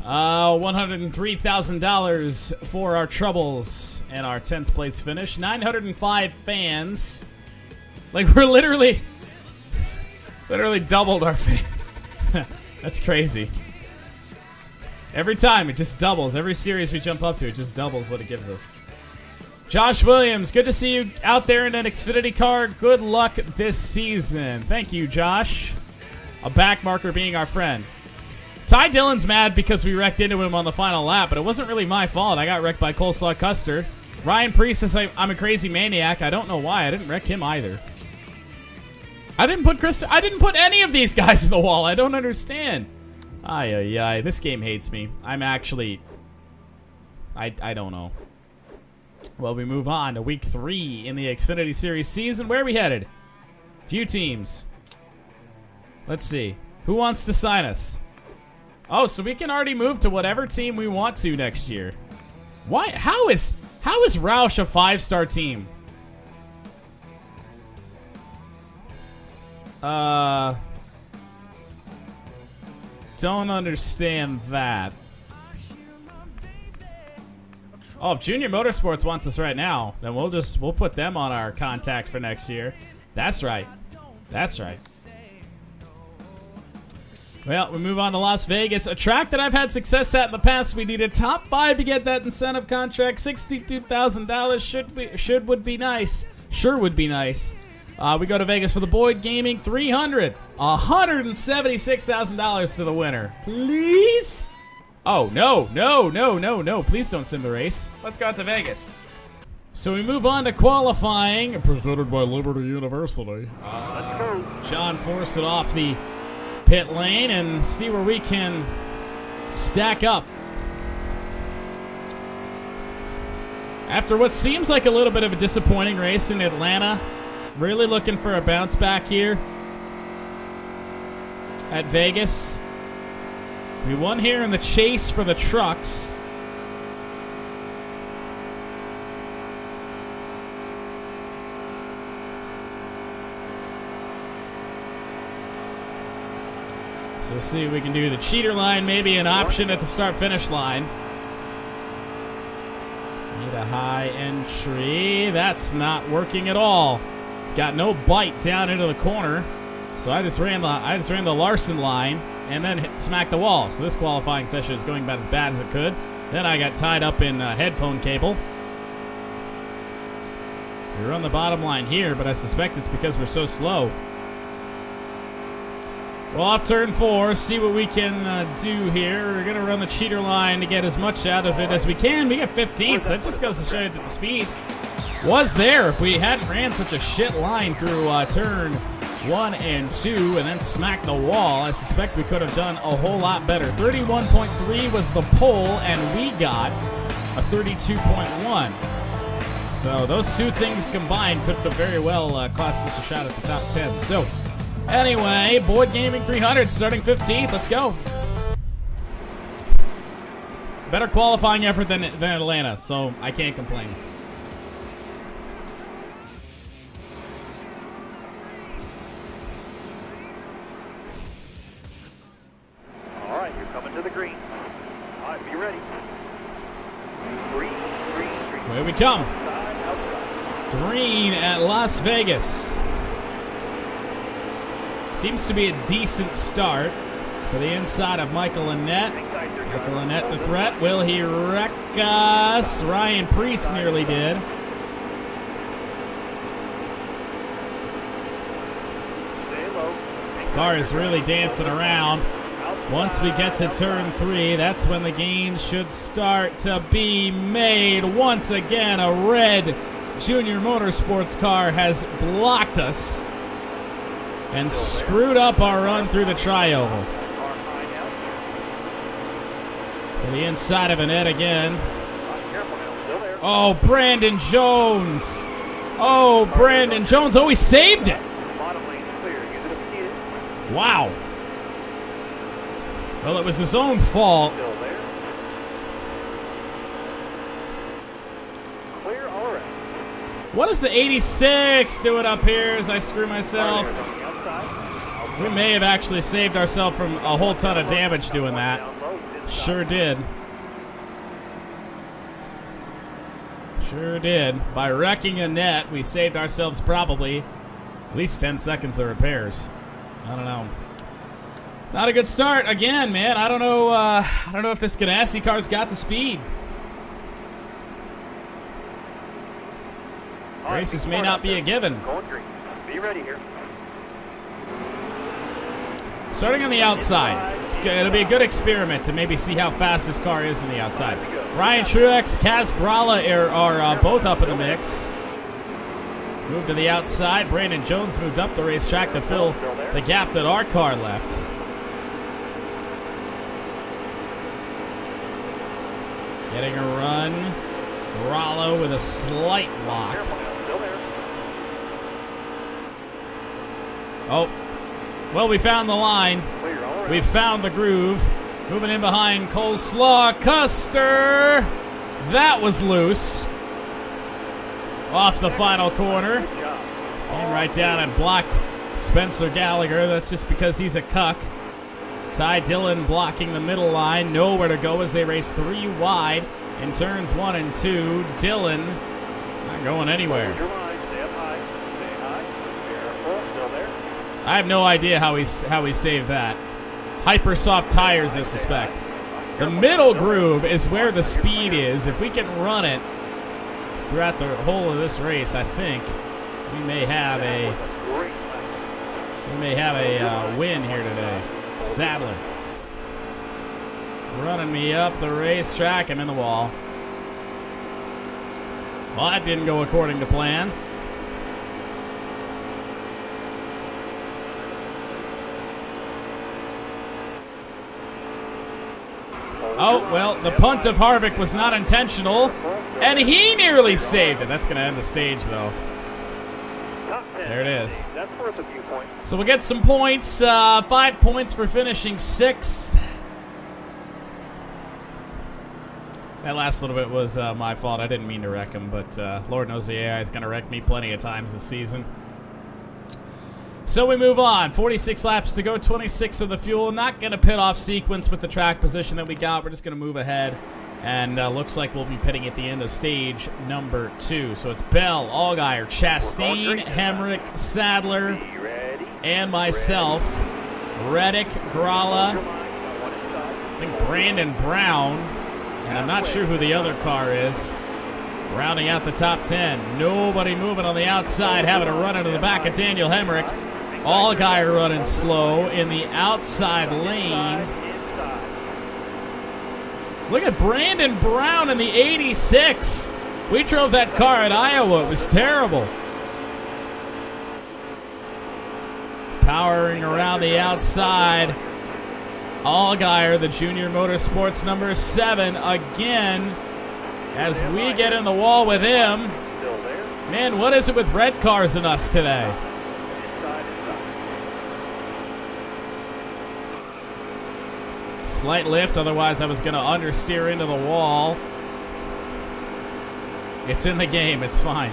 $103,000 for our troubles and our 10th place finish. 905 fans. Like, we're literally doubled our fans. That's crazy. Every time, it just doubles. Every series we jump up to, it just doubles what it gives us. Josh Williams, good to see you out there in an Xfinity car. Good luck this season. Thank you, Josh. A back marker being our friend. Ty Dillon's mad because we wrecked into him on the final lap, but it wasn't really my fault. I got wrecked by Coleslaw Custer. Ryan Priest says I'm a crazy maniac. I don't know why. I didn't wreck him either. I didn't put any of these guys in the wall. I don't understand. Ay. This game hates me. I'm actually... I don't know. Well, we move on to week 3 in the Xfinity Series season. Where are we headed? Few teams. Let's see. Who wants to sign us? Oh, so we can already move to whatever team we want to next year. Why? How is Roush a 5-star team? Don't understand that. Oh, if Junior Motorsports wants us right now, then we'll put them on our contacts for next year. That's right. That's right. Well, we move on to Las Vegas, a track that I've had success at in the past. We need a top 5 to get that incentive contract. $62,000 would be nice. Sure would be nice. We go to Vegas for the Boyd Gaming 300. $176,000 to the winner. Please? Oh, no. Please don't sim the race. Let's go out to Vegas. So we move on to qualifying, presented by Liberty University. Let's go. John forced it off the pit lane and see where we can stack up. After what seems like a little bit of a disappointing race in Atlanta, really looking for a bounce back here at Vegas. We won here in the chase for the trucks. So we'll see if we can do the cheater line, maybe an option at the start-finish line. Need a high entry. That's not working at all. It's got no bite down into the corner. So I just ran the Larson line and then smacked the wall. So this qualifying session is going about as bad as it could. Then I got tied up in headphone cable. We're on the bottom line here, but I suspect it's because we're so slow. Well, off turn 4, see what we can do here. We're going to run the cheater line to get as much out of it as we can. We get 15, so that just goes to show you that the speed was there. If we hadn't ran such a shit line through turn 1 and 2 and then smacked the wall, I suspect we could have done a whole lot better. 31.3 was the pole, and we got a 32.1. So those two things combined could have very well cost us a shot at the top 10. So anyway, Boyd Gaming 300 starting 15th. Let's go. Better qualifying effort than Atlanta, so I can't complain. All right, you're coming to the green. All right, be ready. Green. Here we come. Green at Las Vegas. Seems to be a decent start for the inside of Michael Annette. Michael Annette the threat. Will he wreck us? Ryan Priest nearly did. Car is really dancing around. Once we get to turn 3, that's when the gains should start to be made. Once again, a red Junior Motorsports car has blocked us and screwed up our run through the tri-oval. To the inside of Annette again. Oh, Brandon Jones. Oh, Brandon Jones. Oh, he saved it. Wow. Well, it was his own fault. What is the 86 doing up here as I screw myself? We may have actually saved ourselves from a whole ton of damage doing that. Sure did. Sure did. By wrecking a net, we saved ourselves probably at least 10 seconds of repairs. I don't know. Not a good start again, man. I don't know if this Ganassi car's got the speed. Races may not be a given. Going green. Be ready here. Starting on the outside. It'll be a good experiment to maybe see how fast this car is on the outside. Ryan Truex, Kaz Grala are both up in the mix. Moved to the outside. Brandon Jones moved up the racetrack to fill the gap that our car left. Getting a run. Grala with a slight lock. Oh, well, we found the line. We found the groove. Moving in behind Coleslaw. Custer. That was loose. Off the final corner. Came right down and blocked Spencer Gallagher. That's just because he's a cuck. Ty Dillon blocking the middle line. Nowhere to go as they race 3 wide in turns 1 and 2. Dillon not going anywhere. I have no idea how he saved that. Hyper soft tires, I suspect. The middle groove is where the speed is. If we can run it throughout the whole of this race, I think we may have a win here today. Sadler running me up the racetrack. I'm in the wall. Well, that didn't go according to plan. Oh, well, the punt of Harvick was not intentional, and he nearly saved it. That's going to end the stage, though. There it is. So we'll get some points. 5 points for finishing 6th. That last little bit was my fault. I didn't mean to wreck him, but Lord knows the AI is going to wreck me plenty of times this season. So we move on. 46 laps to go, 26 of the fuel. Not going to pit off sequence with the track position that we got. We're just going to move ahead. And looks like we'll be pitting at the end of stage number 2. So it's Bell, Allgaier, Chastain, Hemrick, Sadler, and myself. Reddick, Grala, I think Brandon Brown, and I'm not sure who the other car is. Rounding out the top 10. Nobody moving on the outside, having a run into the back of Daniel Hemrick. Allgaier running slow in the outside lane. Look at Brandon Brown in the 86. We drove that car at Iowa. It was terrible. Powering around the outside. Allgaier, the junior motorsports number 7, again, as we get in the wall with him. Man, what is it with red cars and us today? Slight lift, otherwise I was going to understeer into the wall. It's in the game, it's fine.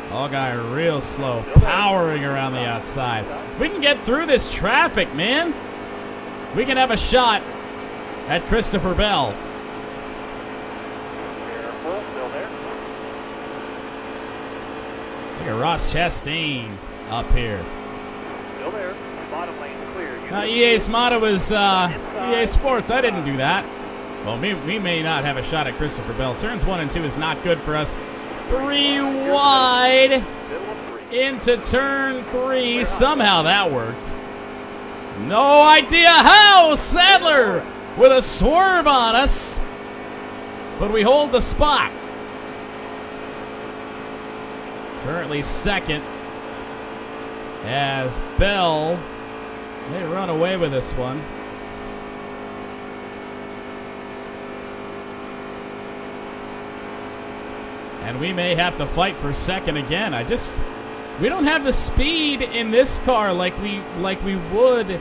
Allgaier real slow, powering around the outside. If we can get through this traffic, man, we can have a shot at Christopher Bell. Look at Ross Chastain up here. Still there. Bottom lane clear. EA Smata was EA Sports. I didn't do that. Well, we may not have a shot at Christopher Bell. Turns 1 and 2 is not good for us. 3 wide into turn 3. Somehow that worked. No idea how. Sadler with a swerve on us. But we hold the spot. Currently second as Bell may run away with this one. And we may have to fight for second again. We don't have the speed in this car like we would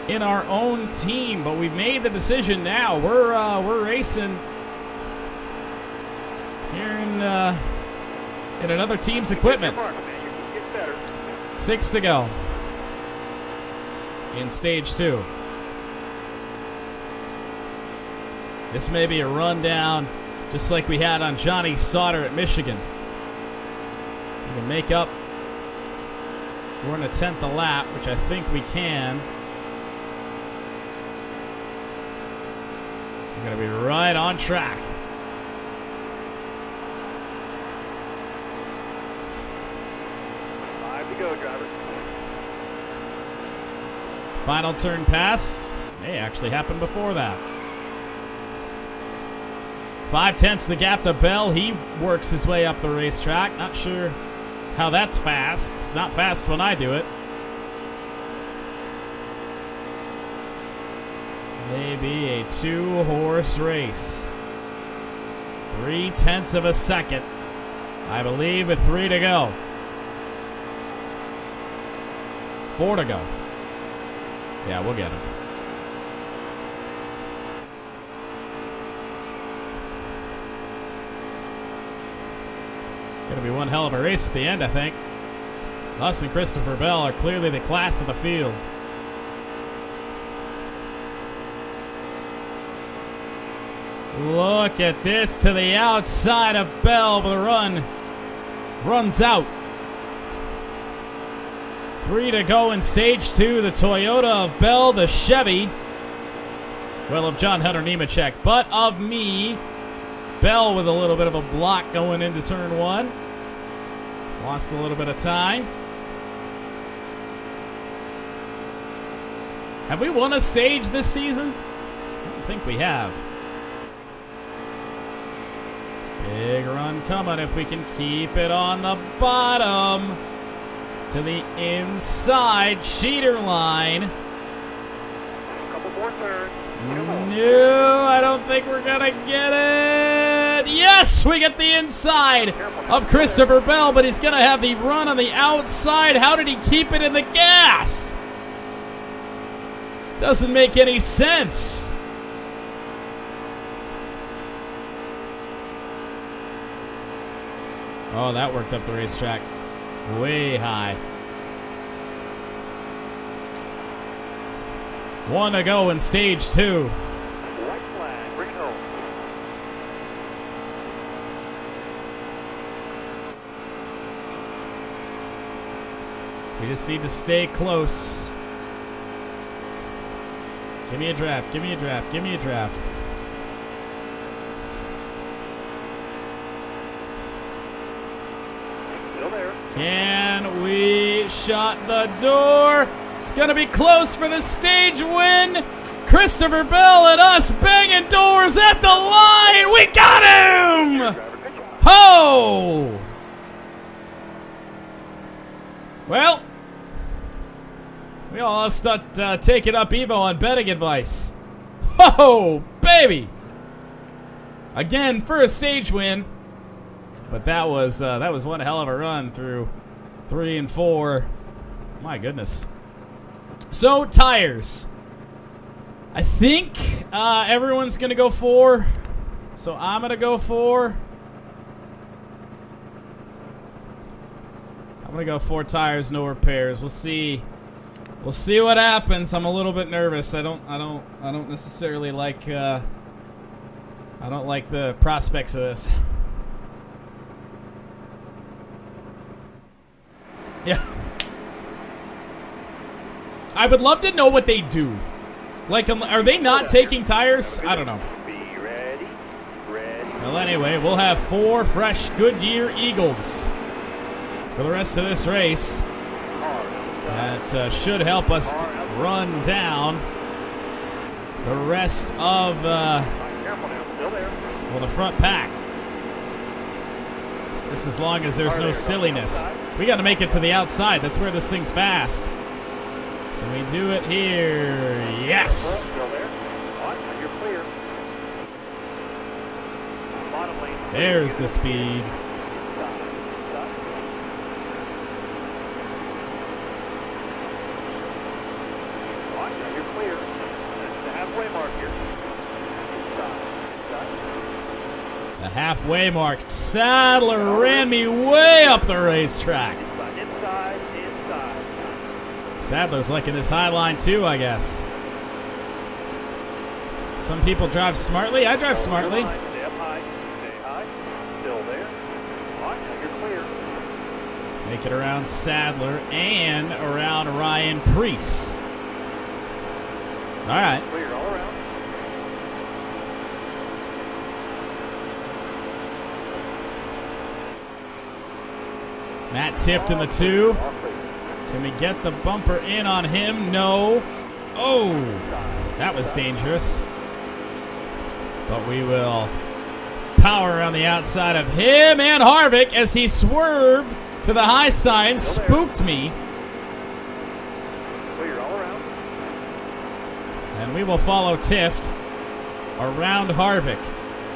in our own team, but we've made the decision now. We're racing here in another team's equipment. 6 to go. in stage 2. This may be a rundown just like we had on Johnny Sauter at Michigan. We can make up. We're in a 10th a lap, which I think we can. We're going to be right on track. To go, driver. Final turn pass may actually happen before that. 5/10 the gap to Bell. He works his way up the racetrack. Not sure how that's fast. It's not fast when I do it. Maybe a 2-horse race. 3/10 of a second, I believe, with 3 to go. 4 to go. Yeah, we'll get him. Gonna be one hell of a race at the end, I think. Us and Christopher Bell are clearly the class of the field. Look at this to the outside of Bell, but the runs out. 3 to go in stage 2. The Toyota of Bell, the Chevy, well, of John Hunter Nemechek, but of me. Bell with a little bit of a block going into turn 1. Lost a little bit of time. Have we won a stage this season? I don't think we have. Big run coming if we can keep it on the bottom. To the inside cheater line. Couple more turns. No, I don't think we're gonna get it. Yes, we get the inside of Christopher Bell, but he's gonna have the run on the outside. How did he keep it in the gas? Doesn't make any sense. Oh, that worked up the racetrack. Way high. 1 to go in stage 2. White flag, bring it home. We just need to stay close. Give me a draft, give me a draft, give me a draft. Still there. Can we shut the door? It's going to be close for the stage win. Christopher Bell and us banging doors at the line. We got him! Ho! Well, we all start taking up Evo on betting advice. Ho, baby! Again, for a stage win. But that was one hell of a run through 3 and 4. My goodness. So, tires. I think everyone's going to go 4. So, I'm going to go 4. I'm going to go 4 tires, no repairs. We'll see. We'll see what happens. I'm a little bit nervous. I don't necessarily like I don't like the prospects of this. Yeah. I would love to know what they do. Like, are they not taking tires? I don't know. Be ready. Ready. Well, anyway, we'll have 4 fresh Goodyear Eagles for the rest of this race. That should help us run down the rest of well, the front pack. Just as long as there's no silliness. We got to make it to the outside. That's where this thing's fast. Can we do it here? Yes! There's the speed. The halfway mark. Sadler ran me way up the racetrack. Sadler's liking this high line too, I guess. Some people drive smartly. I drive smartly. Stay up high. Stay high. Still there. All right, now you're clear. Make it around Sadler and around Ryan Preece. All right. Clear all around. Matt Tifft in the 2. Can we get the bumper in on him? No. Oh, that was dangerous. But we will power around the outside of him and Harvick as he swerved to the high side, spooked me. Clear all around. And we will follow Tifft around Harvick,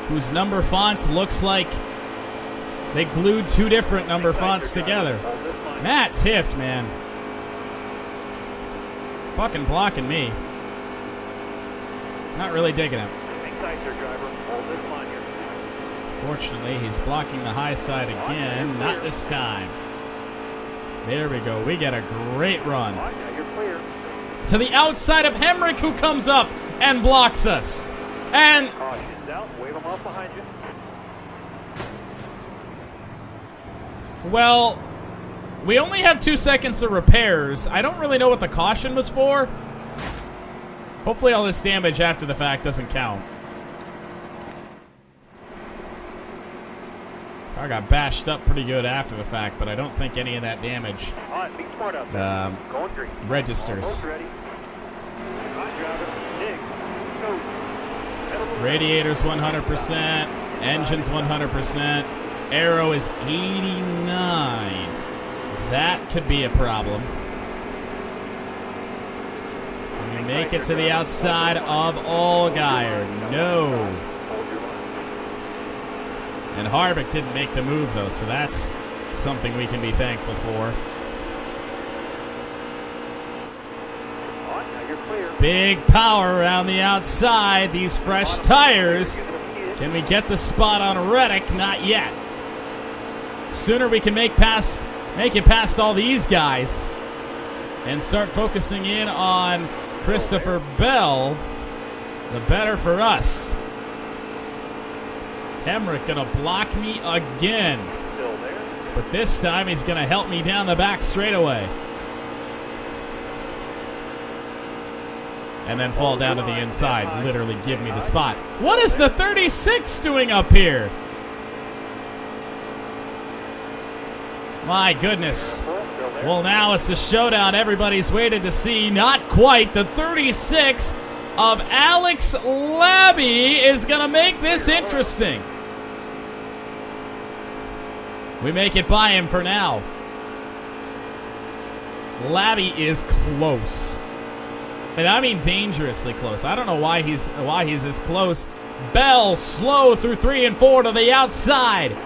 whose number font looks like they glued 2 different number fonts together. Matt Tifft, man. Fucking blocking me. Not really digging him. Fortunately, he's blocking the high side again. Not this time. There we go. We get a great run. To the outside of Hemrick, who comes up and blocks us. And well, we only have 2 seconds of repairs. I don't really know what the caution was for. Hopefully all this damage after the fact doesn't count. I got bashed up pretty good after the fact, but I don't think any of that damage registers. Radiator's 100%, engine's 100%, aero is 89. That could be a problem. Can we make it to the outside of Allgaier? No. And Harvick didn't make the move, though, so that's something we can be thankful for. Big power around the outside. These fresh tires. Can we get the spot on Reddick? Not yet. Sooner we can make it past all these guys and start focusing in on Christopher Bell, the better for us. Hemrick gonna block me again. But this time he's gonna help me down the back straightaway. And then fall down to the inside, literally give me the spot. What is the 36 doing up here? My goodness. Well, now it's a showdown everybody's waited to see. Not quite. The 36 of Alex Labby is going to make this interesting. We make it by him for now. Labby is close. And I mean dangerously close. I don't know why he's this close. Bell slow through 3 and 4 to the outside.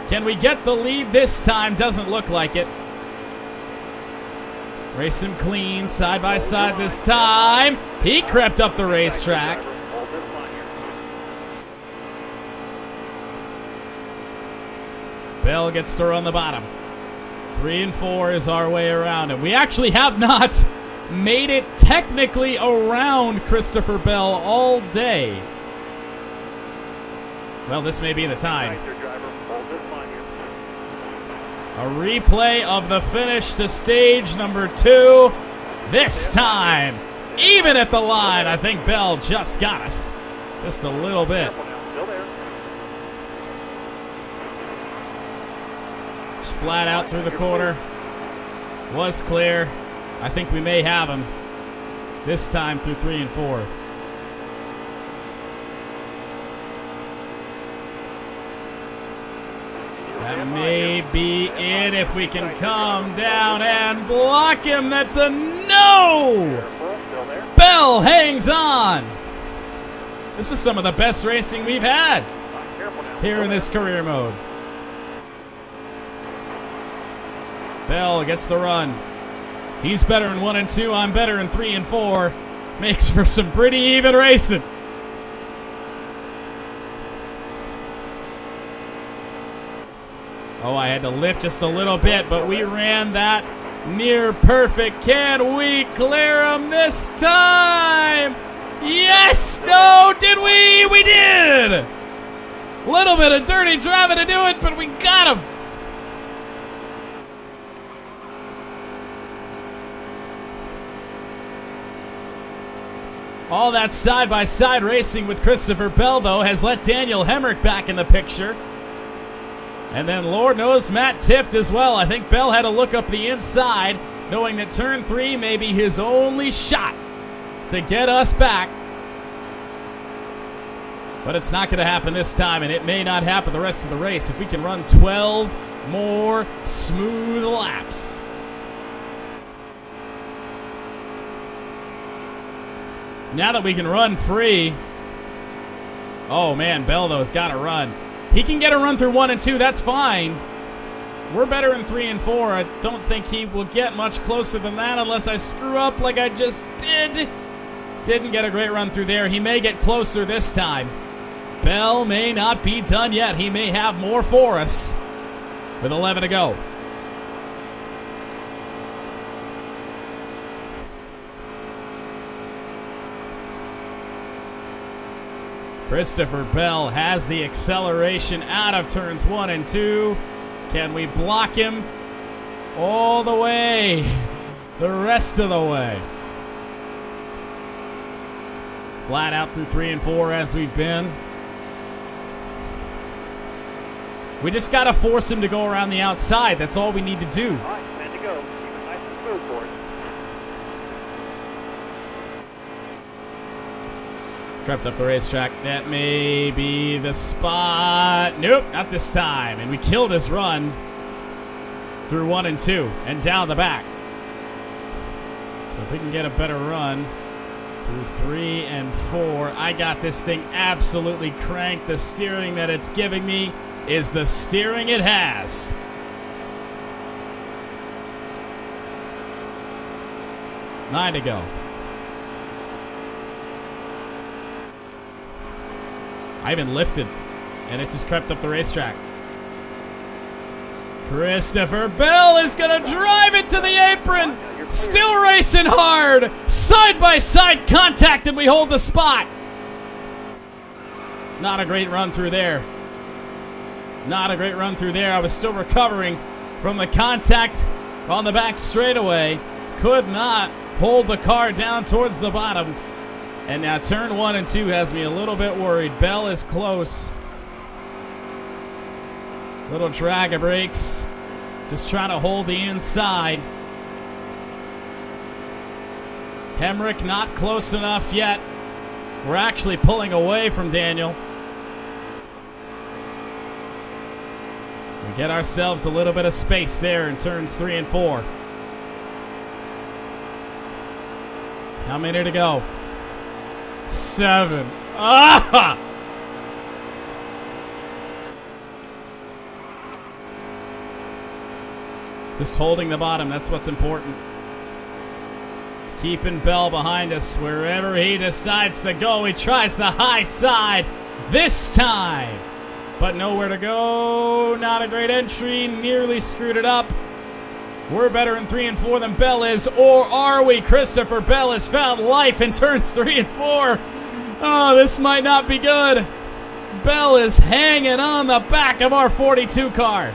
Can we get the lead this time? Doesn't look like it. Race him clean, side by side this time. He crept up the racetrack. Bell gets to run the bottom. 3 and 4 is our way around him. We actually have not made it technically around Christopher Bell all day. Well, this may be the time. A replay of the finish to stage number 2. This time, even at the line, I think Bell just got us. Just a little bit. Just flat out through the corner. Was clear. I think we may have him this time through 3 and 4. That may be it if we can come down and block him. That's a no! Bell hangs on. This is some of the best racing we've had here in this career mode. Bell gets the run. He's better in 1 and 2. I'm better in 3 and 4. Makes for some pretty even racing. Oh, I had to lift just a little bit, but we ran that Near perfect. Can we clear him this time? Yes! No! Did we? We did! Little bit of dirty driving to do it, but we got him. All that side-by-side racing with Christopher Bell, though, has let Daniel Hemrick back in the picture. And then, Lord knows, Matt Tifft as well. I think Bell had to look up the inside, knowing that turn 3 may be his only shot to get us back. But it's not going to happen this time, and it may not happen the rest of the race if we can run 12 more smooth laps. Now that we can run free. Oh, man, Bell, though, has got to run. He can get a run through 1 and 2. That's fine. We're better in 3 and 4. I don't think he will get much closer than that unless I screw up like I just did. Didn't get a great run through there. He may get closer this time. Bell may not be done yet. He may have more for us with 11 to go. Christopher Bell has the acceleration out of turns 1 and 2. Can we block him all the way? The rest of the way. Flat out through 3 and 4 as we've been. We just got to force him to go around the outside. That's all we need to do. All right, man to go. Keep it nice and smooth for us. Crept up the racetrack. That may be the spot. Nope, not this time. And we killed his run through 1 and 2 and down the back. So if we can get a better run through 3 and 4, I got this thing absolutely cranked. The steering that it's giving me is the steering it has. Nine to go. I even lifted, and it just crept up the racetrack. Christopher Bell is going to drive it to the apron. Still racing hard. Side-by-side contact, and we hold the spot. Not a great run through there. Not a great run through there. I was still recovering from the contact on the back straightaway. Could not hold the car down towards the bottom. And now turn 1 and 2 has me a little bit worried. Bell is close. Little drag of brakes. Just trying to hold the inside. Hemrick not close enough yet. We're actually pulling away from Daniel. We get ourselves a little bit of space there in turns 3 and 4. How many to go? 7. Ah! Just holding the bottom, that's what's important. Keeping Bell behind us wherever he decides to go. He tries the high side this time, but nowhere to go. Not a great entry, nearly screwed it up. We're better in 3 and 4 than Bell is, or are we? Christopher Bell has found life in turns 3 and 4. Oh, this might not be good. Bell is hanging on the back of our 42 car.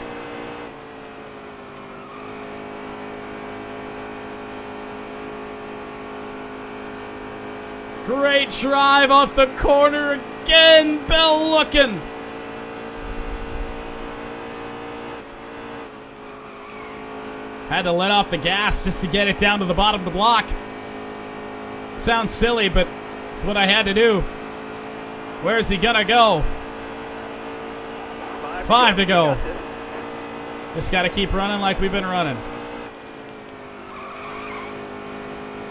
Great drive off the corner again. Bell looking. Had to let off the gas just to get it down to the bottom of the block. Sounds silly, but it's what I had to do. Where's he gonna go? 5 to go. Just gotta keep running like we've been running.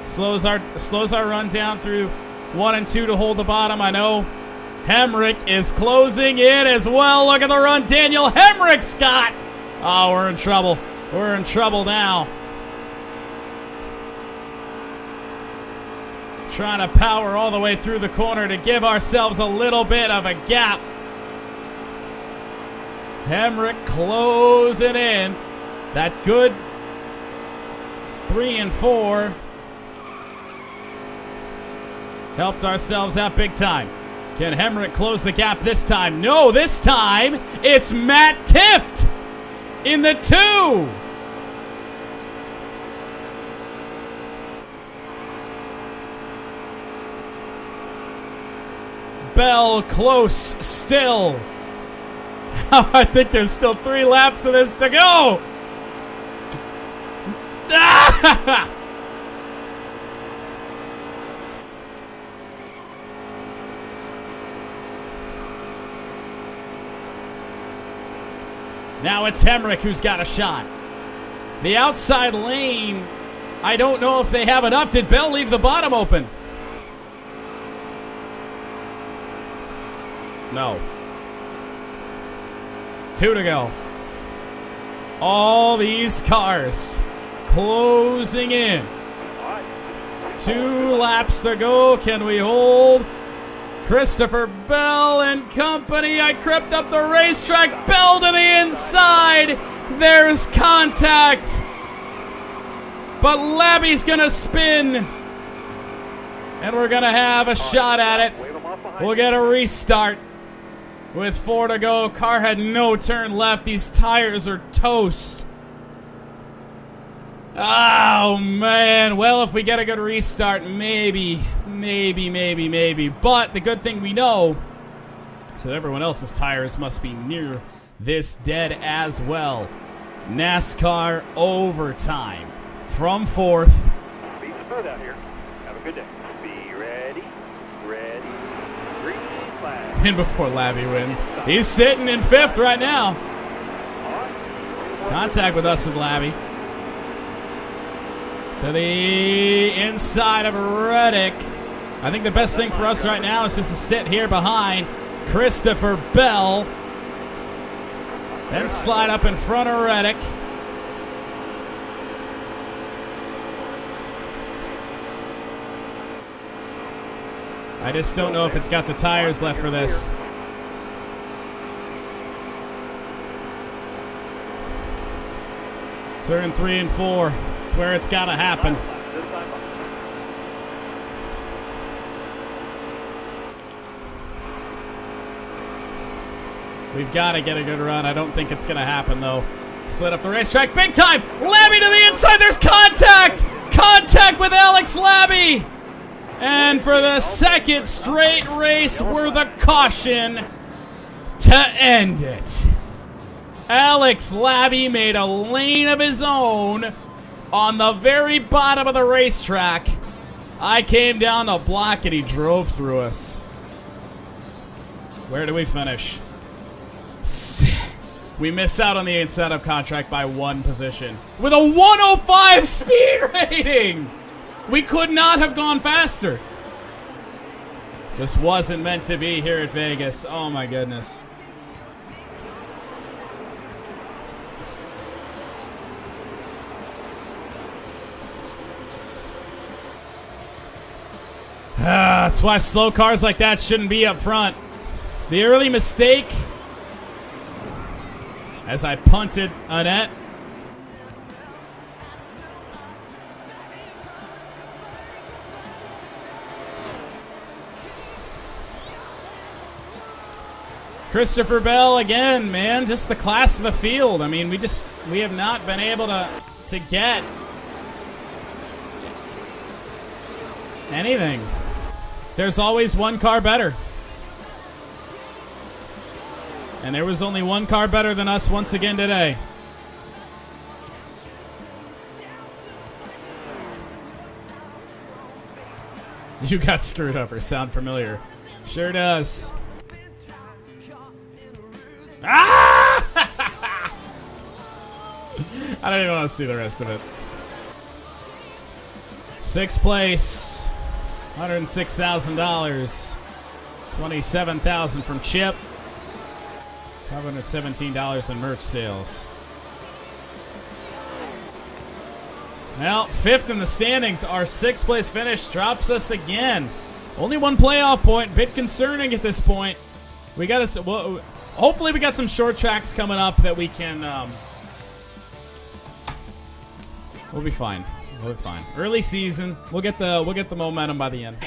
Slows our run down through 1 and 2 to hold the bottom. I know Hemrick is closing in as well. Look at the run Daniel Hemrick's got. Oh, we're in trouble. We're in trouble now. Trying to power all the way through the corner to give ourselves a little bit of a gap. Hemrick closing in. That good 3 and 4. Helped ourselves out big time. Can Hemrick close the gap this time? No, this time it's Matt Tifft in the 2. Bell close still. I think there's still 3 laps of this to go. Now it's Hemrick who's got a shot. The outside lane, I don't know if they have enough. Did Bell leave the bottom open? No. 2 to go. All these cars closing in. 2 laps to go. Can we hold Christopher Bell and company? I crept up the racetrack. Bell to the inside. There's contact. But Labby's going to spin. And we're going to have a shot at it. We'll get a restart. With 4 to go, car had no turn left. These tires are toast. Oh, man. Well, if we get a good restart, maybe. But the good thing we know is that everyone else's tires must be near this dead as well. NASCAR overtime from 4th. Beat the boat out here. Have a good day. Be ready. Green flag. And before Labby wins, he's sitting in 5th right now. Contact with us and Labby. To the inside of Reddick. I think the best thing for us right now is just to sit here behind Christopher Bell. Then slide up in front of Reddick. I just don't know if it's got the tires left for this. Turn 3 and 4. It's where it's got to happen. We've got to get a good run. I don't think it's going to happen, though. Slid up the racetrack big time. Labby to the inside. There's contact. Contact with Alex Labby. And for the second straight race, we're the caution to end it. Alex Labby made a lane of his own on the very bottom of the racetrack. I came down the block and he drove through us. Where do we finish? We miss out on the incentive contract by 1 position. With a 105 speed rating! We could not have gone faster. Just wasn't meant to be here at Vegas. Oh my goodness. That's why slow cars like that shouldn't be up front. The early mistake, as I punted Annette. Christopher Bell again, man, just the class of the field. I mean, we have not been able to get anything. There's always one car better. And there was only one car better than us once again today. You got screwed over. Sound familiar? Sure does. Ah! I don't even want to see the rest of it. 6th place, $106,000, $27,000 from Chip, $517 in merch sales. Well, 5th in the standings. Our 6th place finish drops us again. Only 1 playoff point. Bit concerning at this point. We got to. Well, hopefully, we got some short tracks coming up that we can. We'll be fine. We'll be fine. Early season. We'll get the momentum by the end.